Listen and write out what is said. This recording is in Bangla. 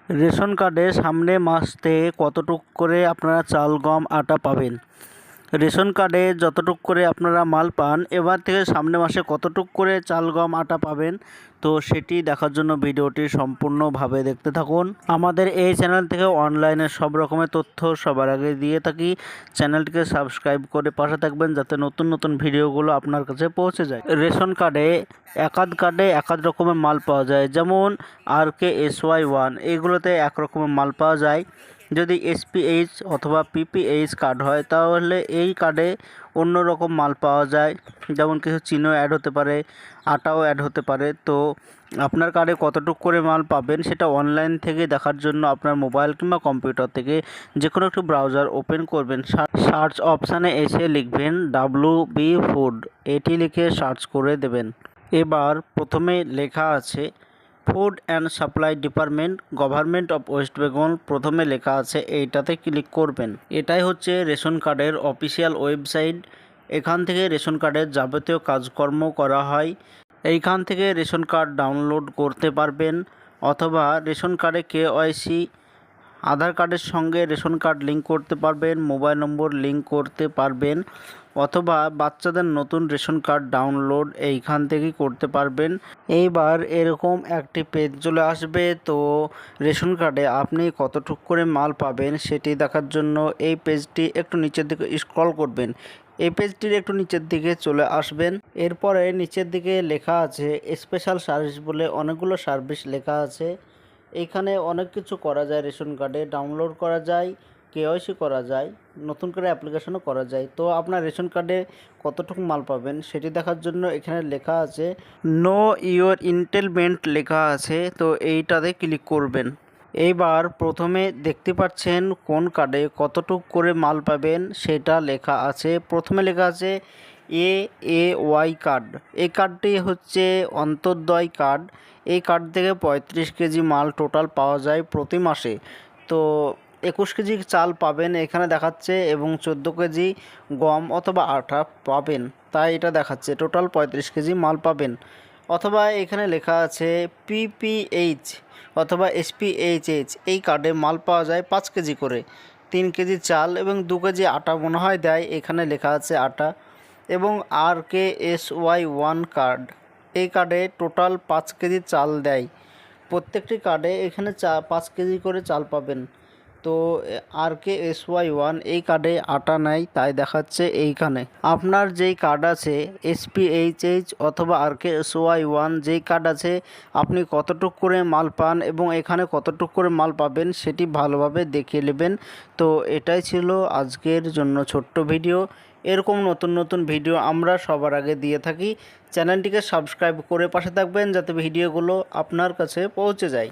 রেশন কার্ডে সামনে মাসে কতটুক করে আপনারা চাল গম আটা পাবেন। রেশন কার্ডে যতটুক করে আপনারা মাল পান, এবার থেকে সামনে মাসে কতটুক করে চাল গম আটা পাবেন, তো সেটি দেখার জন্য ভিডিওটি সম্পূর্ণভাবে দেখতে থাকুন। আমাদের এই চ্যানেল থেকে অনলাইনে সব রকমের তথ্য সবার আগে দিয়ে থাকি। চ্যানেলটিকে সাবস্ক্রাইব করে পাশে থাকবেন যাতে নতুন নতুন ভিডিওগুলো আপনার কাছে পৌঁছে যায়। রেশন কার্ডে একাদ রকমের মাল পাওয়া যায়, যেমন RKSY1 এইগুলোতে এক রকমের মাল পাওয়া যায়। যদি SPH অথবা PPH কার্ড হয় তাহলে এই কার্ডে অন্য রকম মাল পাওয়া যায়, যেমন কিছু চিনিও অ্যাড হতে পারে, আটাও অ্যাড হতে পারে। তো আপনার কার্ডে কতটুকু করে মাল পাবেন সেটা অনলাইন থেকে দেখার জন্য আপনার মোবাইল কিংবা কম্পিউটার থেকে যে কোনো একটি ব্রাউজার ওপেন করবেন। সার্চ অপশানে এসে লিখবেন WB ফুড, এটি লিখে সার্চ করে দেবেন। এবার প্রথমে লেখা আছে food and supply department, government of West Bengal, প্রথমে লেখা আছে, এইটাতে ক্লিক করবেন। এটাই হচ্ছে রেশন কার্ডের অফিসিয়াল ওয়েবসাইট। এখান থেকে রেশন কার্ডের যাবতীয় কাজকর্ম করা হয়। এইখান থেকে রেশন কার্ড ডাউনলোড করতে পারবেন, অথবা রেশন কার্ডে KYC আধার কার্ডের সঙ্গে রেশন কার্ড লিঙ্ক করতে পারবেন, মোবাইল নম্বর লিঙ্ক করতে পারবেন, অথবা বাচ্চাদের নতুন রেশন কার্ড ডাউনলোড এইখান থেকেই করতে পারবেন। এইবার এরকম একটি পেজ চলে আসবে। তো রেশন কার্ডে আপনি কতটুক করে মাল পাবেন সেটি দেখার জন্য এই পেজটি একটু নিচের দিকে স্ক্রল করবেন। এই পেজটির একটু নিচের দিকে চলে আসবেন। এরপরে নিচের দিকে লেখা আছে স্পেশাল সার্ভিস বলে অনেকগুলো সার্ভিস লেখা আছে। এইখানে অনেক কিছু করা যায়, রেশন কার্ডে ডাউনলোড করা যায়, KYC করা যায়, নতুন করে অ্যাপ্লিকেশনও করা যায়। তো আপনার রেশন কার্ডে কতটুকু মাল পাবেন সেটি দেখার জন্য এখানে লেখা আছে নো ইওর এন্টেলমেন্ট লেখা আছে, তো এইটাতে ক্লিক করবেন। এইবার প্রথমে দেখতে পাচ্ছেন কোন কার্ডে কতটুক করে মাল পাবেন সেটা লেখা আছে। প্রথমে লেখা আছে AAY কার্ড। এই কার্ডটি হচ্ছে অন্তর্দয় কার্ড। এই কার্ড থেকে 35 কেজি মাল টোটাল পাওয়া যায় প্রতি মাসে। তো 21 কেজি চাল পাবেন এখানে দেখাচ্ছে, এবং 14 কেজি গম অথবা আটা পাবেন, তাই এটা দেখাচ্ছে টোটাল 35 কেজি মাল পাবেন। অথবা এখানে লেখা আছে PPH অথবা SPHH, এই কার্ডে মাল পাওয়া যায় 5 কেজি করে, 3 কেজি চাল এবং 2 কেজি আটা মনে হয় দেয়, এখানে লেখা আছে আটা। এবং RKSY1 কার্ড, এই কার্ডে টোটাল 5 কেজি চাল দেয়। প্রত্যেকটি কার্ডে এখানে 5 কেজি করে চাল পাবেন। তো RKSY1 এই কার্ডে আটা নেয়, তাই দেখাচ্ছে এইখানে। আপনার যেই কার্ড আছে SPHH অথবা RKSY1 যেই কার্ড আছে, আপনি কতটুক করে মাল পান এবং এখানে কতটুক করে মাল পাবেন সেটি ভালোভাবে দেখে নেবেন। তো এটাই ছিল আজকের জন্য ছোট্ট ভিডিও। এরকম নতুন নতুন ভিডিও আমরা সবার আগে দিয়ে থাকি। চ্যানেলটিকে সাবস্ক্রাইব করে পাশে থাকবেন যাতে ভিডিওগুলো আপনার কাছে পৌঁছে যায়।